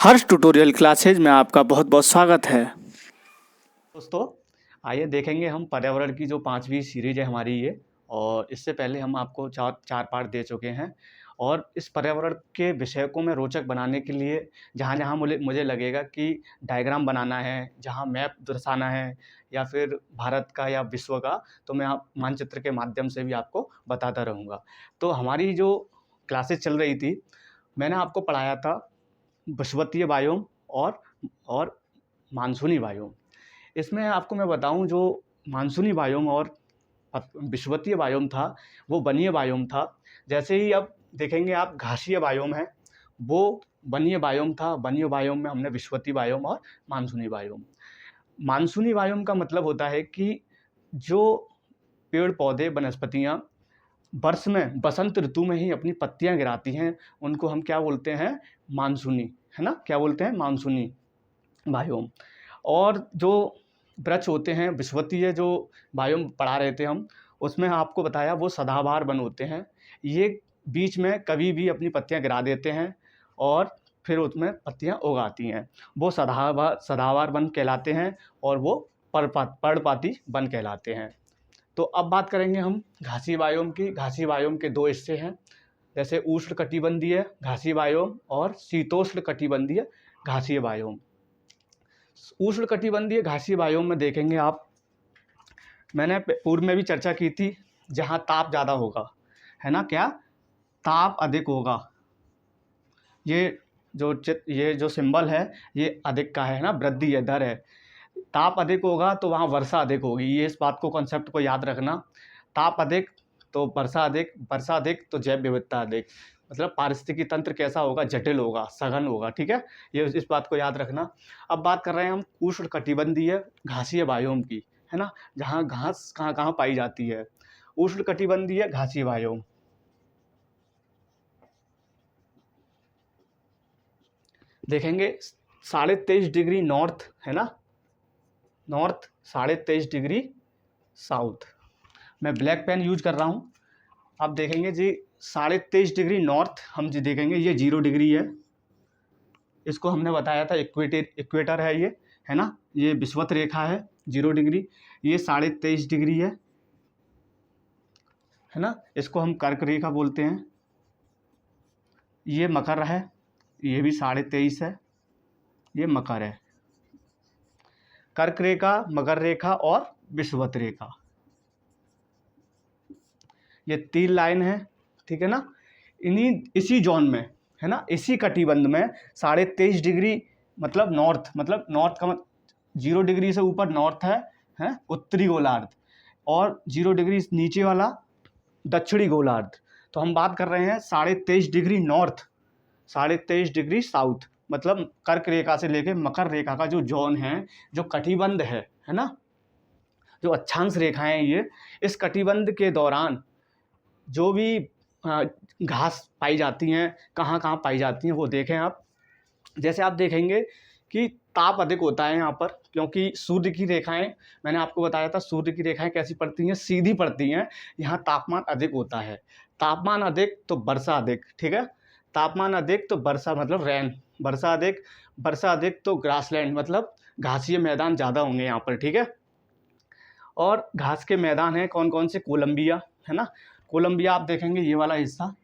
हर्ष tutorial classes में आपका बहुत बहुत स्वागत है। दोस्तों, आइए देखेंगे हम पर्यावरण की जो 5वीं सीरीज है हमारी ये। और इससे पहले हम आपको चार पार्ट दे चुके हैं। और इस पर्यावरण के विषय को मैं रोचक बनाने के लिए जहाँ जहाँ मुझे लगेगा कि डायग्राम बनाना है, जहाँ मैप दर्शाना है या फिर भारत का या विश्व का, तो मैं आप मानचित्र के माध्यम से भी आपको बताता रहूँगा। तो हमारी जो क्लासेस चल रही थी, मैंने आपको पढ़ाया था विषुवतीय बायोम और मानसूनी बायोम। इसमें आपको मैं बताऊं, जो मानसूनी बायोम और विषुवतीय बायोम था वो वनीय बायोम था। जैसे ही अब देखेंगे आप घासीय बायोम है, वो वनीय बायोम था। वनीय बायोम में हमने विषुवतीय बायोम और मानसूनी बायोम। मानसूनी बायोम का मतलब होता है कि जो पेड़ पौधे वनस्पतियाँ वर्ष में बसंत ऋतु में ही अपनी पत्तियाँ गिराती हैं, उनको हम क्या बोलते हैं? मानसूनी, है ना? क्या बोलते हैं? मानसूनी बायोम। और जो वृक्ष होते हैं, विषुवतीय जो बायोम पढ़ा रहे थे हम, उसमें आपको बताया वो सदाबहार वन होते हैं। ये बीच में कभी भी अपनी पत्तियां गिरा देते हैं और फिर उसमें पत्तियां उगाती हैं। वो सदाबहार वन कहलाते हैं और वो पर्णपाती वन कहलाते हैं। तो अब बात करेंगे हम घासी बायोम की। घासी बायोम के दो हिस्से हैं, जैसे उष्ण कटिबंधीय घासी बायोम और शीतोष्ण कटिबंधीय घासीय बायोम। उष्ण कटिबंधीय घासीय बायोम में देखेंगे आप, मैंने पूर्व में भी चर्चा की थी, जहाँ ताप ज़्यादा होगा, है ना? क्या ताप अधिक होगा? ये जो सिंबल है ये अधिक का है ना, वृद्धि है, दर है। ताप अधिक होगा तो वहाँ वर्षा अधिक होगी। ये इस बात को, कॉन्सेप्ट को याद रखना। ताप अधिक तो वर्षा अधिक, वर्षा अधिक तो जैव विविधता अधिक। मतलब पारिस्थितिकी तंत्र कैसा होगा? जटिल होगा, सघन होगा। ठीक है, ये इस बात को याद रखना। अब बात कर रहे हैं हम उष्ण कटिबंधीय घासीय बायोम की, है ना? जहाँ घास कहाँ कहाँ पाई जाती है। उष्ण कटिबंधीय घासीय बायोम देखेंगे 23.5 डिग्री नॉर्थ, है ना? North 23.5 degree south. मैं ब्लैक पेन यूज कर रहा हूँ। आप देखेंगे जी 23.5 डिग्री नॉर्थ, हम जी देखेंगे ये 0 डिग्री है। इसको हमने बताया था इक्वेटर है ये, है ना? ये विषुवत रेखा है 0 डिग्री। ये 23.5 डिग्री है ना? इसको हम कर्क रेखा बोलते हैं। ये मकर है, ये भी 23.5 है, ये मकर है। कर्क रेखा, मकर रेखा और विषुवत रेखा, ये 3 लाइन है, ठीक है ना? इसी जोन में, है ना, इसी कटिबंध में 23.5 डिग्री मतलब नॉर्थ का 0 डिग्री से ऊपर नॉर्थ है उत्तरी गोलार्ध, और 0 डिग्री नीचे वाला दक्षिणी गोलार्ध। तो हम बात कर रहे हैं 23.5 डिग्री नॉर्थ, 23.5 डिग्री साउथ, मतलब कर्क रेखा से लेके मकर रेखा का जो जोन है, जो कटिबंध है ना, जो अक्षांश रेखाएं, ये इस कटिबंध के दौरान जो भी घास पाई जाती हैं, कहाँ कहाँ पाई जाती हैं, वो देखें आप। जैसे आप देखेंगे कि ताप अधिक होता है यहाँ पर, क्योंकि सूर्य की रेखाएं, मैंने आपको बताया था सूर्य की रेखाएं कैसी पड़ती हैं? सीधी पड़ती हैं। यहाँ तापमान अधिक होता है। तापमान अधिक तो वर्षा अधिक, ठीक है? तापमान अधिक तो वर्षा मतलब रेन, वर्षा अधिक तो ग्रासलैंड मतलब घासीय मैदान ज़्यादा होंगे यहाँ पर, ठीक है? और घास के मैदान हैं कौन कौन से? कोलंबिया, है ना? कोलंबिया आप देखेंगे ये वाला हिस्सा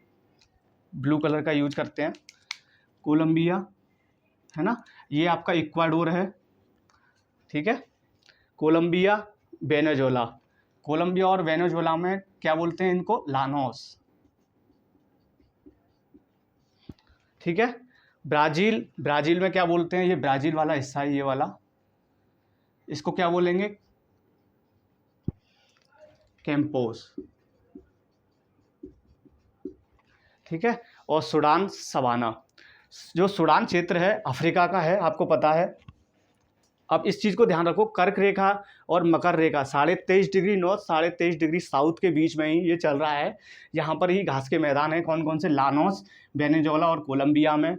ब्लू कलर का यूज करते हैं, कोलंबिया, है ना? ये आपका इक्वाडोर है, ठीक है? Colombia, Venezuela. कोलंबिया और वेनेजुएला में क्या बोलते हैं इनको? लानोस, ठीक है? ब्राज़ील में क्या बोलते हैं? ये ब्राज़ील वाला हिस्सा है, ये वाला, इसको क्या बोलेंगे? कैंपोस, ठीक है? और सूडान सवाना। जो सूडान क्षेत्र है अफ्रीका का है, आपको पता है। अब इस चीज़ को ध्यान रखो, कर्क रेखा और मकर रेखा 23.5 डिग्री नॉर्थ 23.5 डिग्री साउथ के बीच में ही ये चल रहा है। यहाँ पर ही घास के मैदान हैं कौन कौन से? लानोस वेनेजुएला और कोलंबिया में,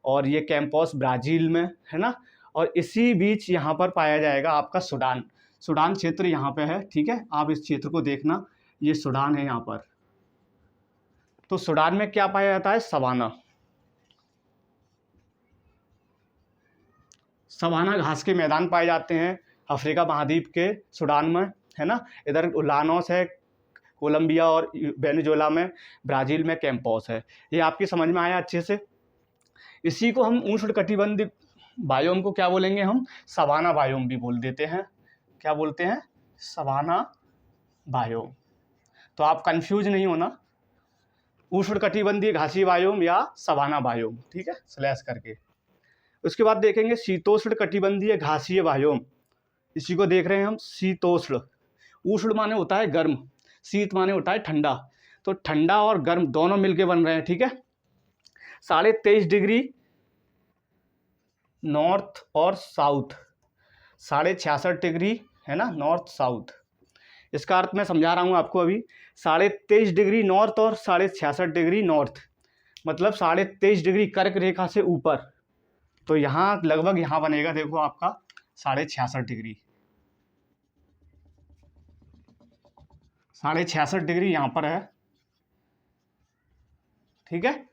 और ये कैंपोस ब्राज़ील में, है ना? और इसी बीच यहाँ पर पाया जाएगा आपका सूडान क्षेत्र यहाँ पे है, ठीक है? आप इस क्षेत्र को देखना, ये सूडान है यहाँ पर। तो सूडान में क्या पाया जाता है? सवाना, सवाना घास के मैदान पाए जाते हैं अफ्रीका महाद्वीप के सूडान में, है ना। इधर लानोस है कोलंबिया और वेनेजुएला में, ब्राज़ील में कैंपोस है। ये आपकी समझ में आया अच्छे से। इसी को हम उष्णकटिबंधीय बायोम को क्या बोलेंगे, हम सवाना बायोम भी बोल देते हैं। क्या बोलते हैं, सवाना बायोम। तो आप कंफ्यूज नहीं होना, उष्णकटिबंधीय घासीय बायोम या सवाना बायोम, ठीक है, स्लैश करके। उसके बाद देखेंगे शीतोष्ण कटिबंधीय घासीय बायोम, इसी को देख रहे हैं हम शीतोष्ण। उष्ण माने होता है गर्म, शीत माने होता है ठंडा, तो ठंडा और गर्म दोनों मिलके बन रहे हैं, ठीक है। 23.5 डिग्री नॉर्थ और साउथ, 66.5 डिग्री है ना, नॉर्थ साउथ। इसका अर्थ मैं समझा रहा हूँ आपको अभी। 23.5 डिग्री नॉर्थ और 66.5 डिग्री नॉर्थ, मतलब 23.5 डिग्री कर्क रेखा से ऊपर। तो यहाँ लगभग यहाँ बनेगा, देखो आपका 66.5 डिग्री, 66.5 डिग्री यहाँ पर है, ठीक है।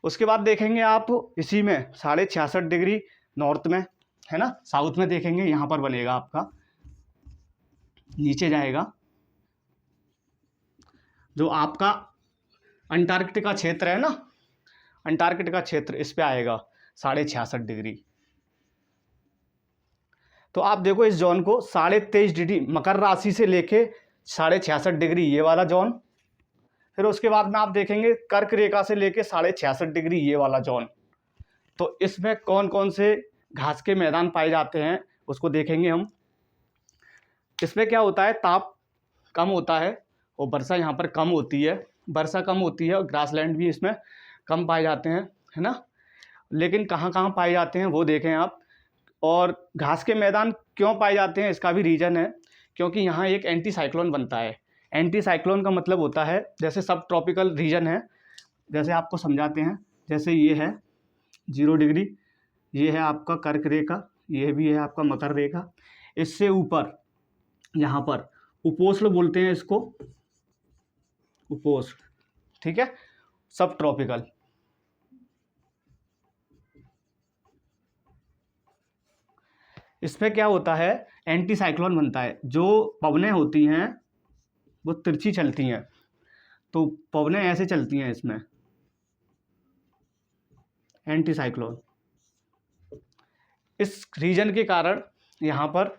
उसके बाद देखेंगे आप इसी में 66.5 डिग्री नॉर्थ में, है ना, साउथ में देखेंगे यहाँ पर बनेगा आपका, नीचे जाएगा जो आपका अंटार्कटिका क्षेत्र है ना, अंटार्कटिका क्षेत्र, इस पे आएगा 66.5 डिग्री। तो आप देखो इस जोन को 23.5 डिग्री मकर राशि से लेके 66.5 डिग्री ये वाला जोन, फिर उसके बाद में आप देखेंगे कर्क रेखा से लेके 66.5 डिग्री ये वाला जोन। तो इसमें कौन कौन से घास के मैदान पाए जाते हैं उसको देखेंगे हम। इसमें क्या होता है, ताप कम होता है और वर्षा यहाँ पर कम होती है, वर्षा कम होती है और ग्रासलैंड भी इसमें कम पाए जाते हैं, है ना। लेकिन कहाँ कहाँ पाए जाते हैं वो देखें आप। और घास के मैदान क्यों पाए जाते हैं इसका भी रीज़न है, क्योंकि यहाँ एक एंटी साइक्लोन बनता है। एंटी साइक्लोन का मतलब होता है, जैसे सब ट्रॉपिकल रीजन है, जैसे आपको समझाते हैं, जैसे ये है 0 डिग्री, ये है आपका कर्क रेखा, ये भी है आपका मकर रेखा, इससे ऊपर यहाँ पर उपोष्ण बोलते हैं इसको, उपोष्ण, ठीक है, सब ट्रॉपिकल। इसमें क्या होता है, एंटी साइक्लोन बनता है, जो पवनें होती हैं वो तिरछी चलती हैं, तो पवनें ऐसे चलती हैं इसमें, एंटी साइक्लोन। इस रीजन के कारण यहाँ पर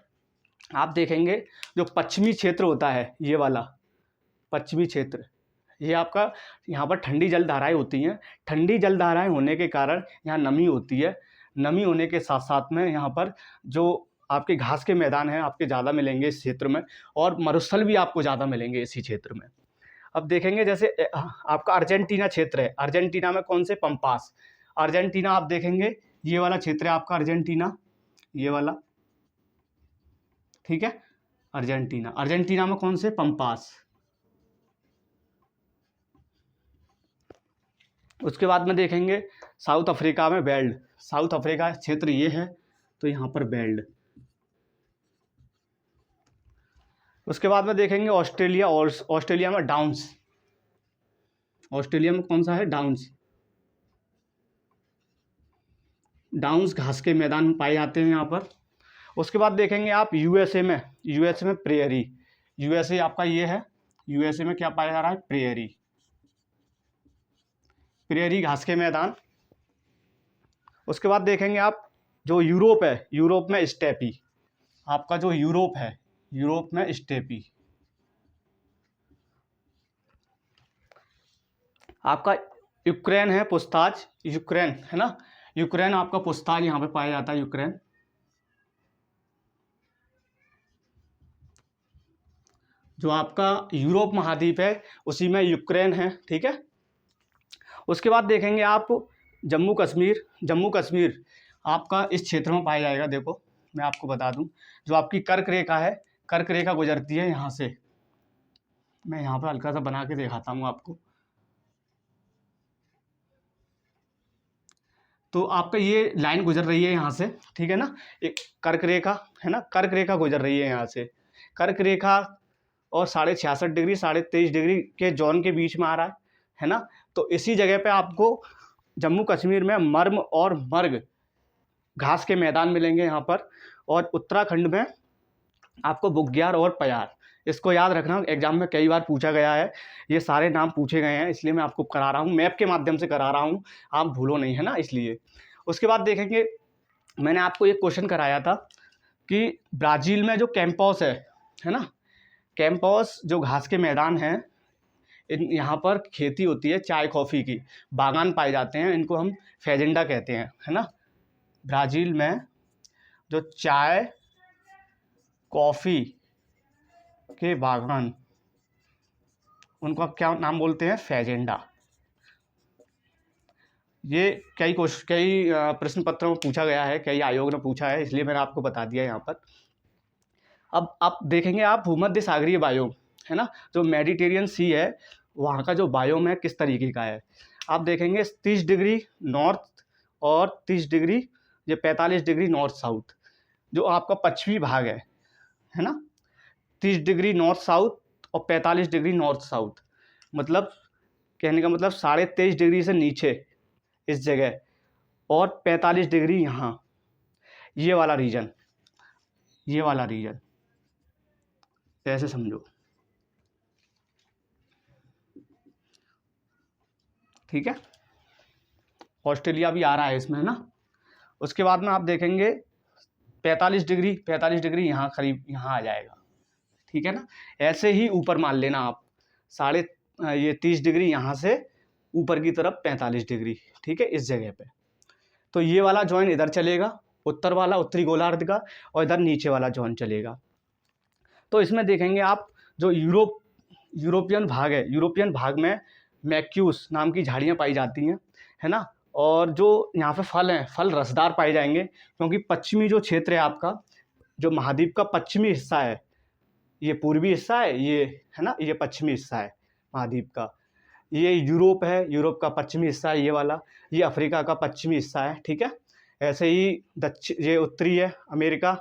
आप देखेंगे जो पश्चिमी क्षेत्र होता है, ये वाला पश्चिमी क्षेत्र, ये आपका यहाँ पर ठंडी जलधाराएं होती हैं। ठंडी जलधाराएं होने के कारण यहाँ नमी होती है, नमी होने के साथ साथ में यहाँ पर जो आपके घास के मैदान हैं आपके ज़्यादा मिलेंगे इस क्षेत्र में, और मरुस्थल भी आपको ज़्यादा मिलेंगे इसी क्षेत्र में। अब देखेंगे जैसे आपका अर्जेंटीना क्षेत्र है, अर्जेंटीना में कौन से, पंपास। अर्जेंटीना आप देखेंगे ये वाला क्षेत्र है आपका अर्जेंटीना, ये वाला, ठीक है, अर्जेंटीना। अर्जेंटीना में कौन से, पंपास। उसके बाद में देखेंगे साउथ अफ्रीका में बेल्ट, साउथ अफ्रीका क्षेत्र ये है, तो यहाँ पर बेल्ट। उसके बाद में देखेंगे ऑस्ट्रेलिया, और ऑस्ट्रेलिया में डाउन्स, ऑस्ट्रेलिया में कौन सा है, डाउन्स। डाउन्स घास के मैदान पाए जाते हैं यहाँ पर। उसके बाद देखेंगे आप यूएसए में, यूएसए में प्रेयरी, यूएसए आपका ये है, यूएसए में क्या पाया जा रहा है, प्रेयरी, प्रेयरी घास के मैदान। उसके बाद देखेंगे आप जो यूरोप है, यूरोप में स्टेपी, आपका जो यूरोप है, यूरोप में स्टेपी। आपका यूक्रेन है पुस्ताज, यूक्रेन है ना, यूक्रेन आपका पुस्ताज यहाँ पे पाया जाता है, यूक्रेन। जो आपका यूरोप महाद्वीप है उसी में यूक्रेन है, ठीक है। उसके बाद देखेंगे आप जम्मू कश्मीर, जम्मू कश्मीर आपका इस क्षेत्र में पाया जाएगा। देखो मैं आपको बता दूं, जो आपकी कर्क रेखा है, कर्क रेखा गुजरती है यहाँ से, मैं यहाँ पर हल्का सा बना के दिखाता हूँ आपको। तो आपका ये लाइन गुजर रही है यहाँ से, ठीक है ना, एक कर्क रेखा है ना, कर्क रेखा गुजर रही है यहाँ से, कर्क रेखा और 66.5 डिग्री 23.5 डिग्री के जोन के बीच में आ रहा है ना। तो इसी जगह पे आपको जम्मू कश्मीर में मर्म और मर्ग घास के मैदान मिलेंगे यहाँ पर। और उत्तराखंड में आपको बुग्याल और प्यार, इसको याद रखना, एग्जाम में कई बार पूछा गया है, ये सारे नाम पूछे गए हैं, इसलिए मैं आपको करा रहा हूँ, मैप के माध्यम से करा रहा हूँ, आप भूलो नहीं, है ना, इसलिए। उसके बाद देखेंगे, मैंने आपको एक क्वेश्चन कराया था कि ब्राज़ील में जो कैंपस है ना, कैंपस जो घास के मैदान हैं, यहाँ पर खेती होती है चाय कॉफ़ी की, बागान पाए जाते हैं, इनको हम फेजेंडा कहते हैं, है ना। ब्राज़ील में जो चाय कॉफ़ी के बागान, उनका क्या नाम बोलते हैं? फेजेंडा। ये कई प्रश्न पत्रों में पूछा गया है, कई आयोग ने पूछा है, इसलिए मैंने आपको बता दिया यहाँ पर। अब आप देखेंगे, आप भूमध्य सागरीय बायोम, है ना, जो मेडिटेरियन सी है, वहाँ का जो बायोम है किस तरीके का है, आप देखेंगे 30 डिग्री नॉर्थ और 30 डिग्री, ये 45 डिग्री नॉर्थ साउथ, जो आपका पश्चिमी भाग है ना, 30 डिग्री नॉर्थ साउथ और 45 डिग्री नॉर्थ साउथ, मतलब कहने का मतलब 23.5 डिग्री से नीचे इस जगह, और 45 डिग्री यहाँ, ये वाला रीजन, ऐसे समझो, ठीक है। ऑस्ट्रेलिया भी आ रहा है इसमें, है ना। उसके बाद में आप देखेंगे 45 डिग्री यहाँ करीब, यहाँ आ जाएगा, ठीक है ना। ऐसे ही ऊपर मान लेना आप, 30 डिग्री यहाँ से ऊपर की तरफ 45 डिग्री, ठीक है, इस जगह पे। तो ये वाला जॉइन इधर चलेगा, उत्तर वाला उत्तरी गोलार्ध का, और इधर नीचे वाला जॉइन चलेगा। तो इसमें देखेंगे आप, जो यूरोपियन भाग है, यूरोपियन भाग में मैक्यूस नाम की झाड़ियाँ पाई जाती हैं, है ना। और जो यहाँ पे फल हैं, फल रसदार पाए जाएंगे, क्योंकि पश्चिमी जो क्षेत्र है आपका, जो महाद्वीप का पश्चिमी हिस्सा है, ये पूर्वी हिस्सा है, ये है ना, ये पश्चिमी हिस्सा है महाद्वीप का, ये यूरोप है, यूरोप का पश्चिमी हिस्सा है ये वाला, ये अफ्रीका का पश्चिमी हिस्सा है, ठीक है। ऐसे ही ये उत्तरी है अमेरिका,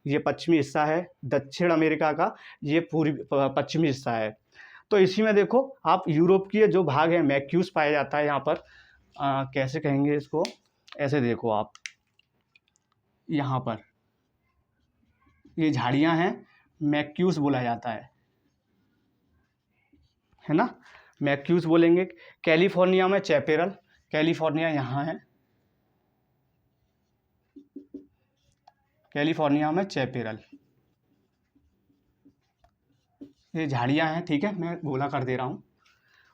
ये पश्चिमी हिस्सा है, दक्षिण अमेरिका का ये पूर्वी पश्चिमी हिस्सा है। तो इसी में देखो आप, यूरोप की जो भाग है मैक्यूस पाया जाता है यहाँ पर, कैसे कहेंगे इसको, ऐसे देखो आप, यहाँ पर ये झाड़ियाँ हैं, मैक्यूस बोला जाता है ना, मैक्यूस बोलेंगे। कैलिफोर्निया में चैपेरल, कैलिफोर्निया यहाँ है, कैलिफोर्निया में चैपेरल, ये झाड़ियाँ हैं, ठीक है, मैं गोला कर दे रहा हूँ।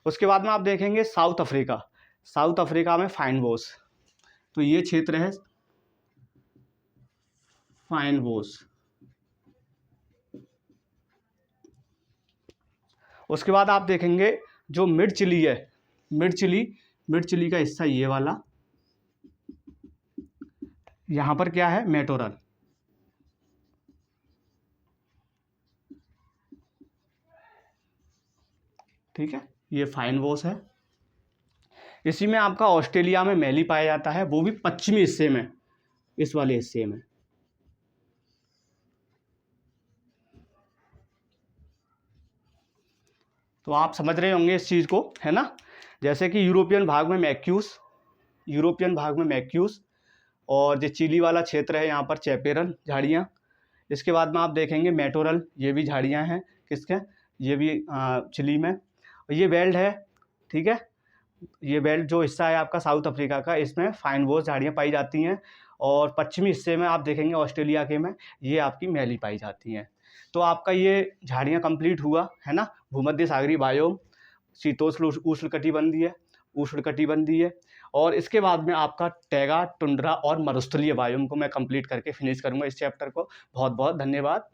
उसके बाद में आप देखेंगे साउथ अफ्रीका में फाइन बोस, तो ये क्षेत्र है फाइन बोस। उसके बाद आप देखेंगे जो मिड चिली है, मिड चिली का हिस्सा ये वाला, यहाँ पर क्या है, मेटोरल, ठीक है, ये फाइन बोस है। इसी में आपका ऑस्ट्रेलिया में मैली पाया जाता है, वो भी पश्चिमी हिस्से में, इस वाले हिस्से में। तो आप समझ रहे होंगे इस चीज़ को, है ना। जैसे कि यूरोपियन भाग में मैक्यूस, और जो चिली वाला क्षेत्र है यहाँ पर चैपेरल झाड़ियाँ। इसके बाद में आप देखेंगे मेटोरल, ये भी झाड़ियाँ हैं किसके, ये भी चिली में। ये बेल्ट है, ठीक है, ये बेल्ट जो हिस्सा है आपका साउथ अफ्रीका का, इसमें फाइन बोस झाड़ियाँ पाई जाती हैं। और पश्चिमी हिस्से में आप देखेंगे ऑस्ट्रेलिया के में, ये आपकी मैली पाई जाती हैं। तो आपका ये झाड़ियाँ कंप्लीट हुआ, है ना। भूमध्य सागरीय बायोम, शीतोष्ण उष्णकटिबंधीय, और इसके बाद में आपका टैगा, टुंड्रा और मरुस्थलीय बायोम को मैं कंप्लीट करके फिनिश करूँगा इस चैप्टर को। बहुत बहुत धन्यवाद।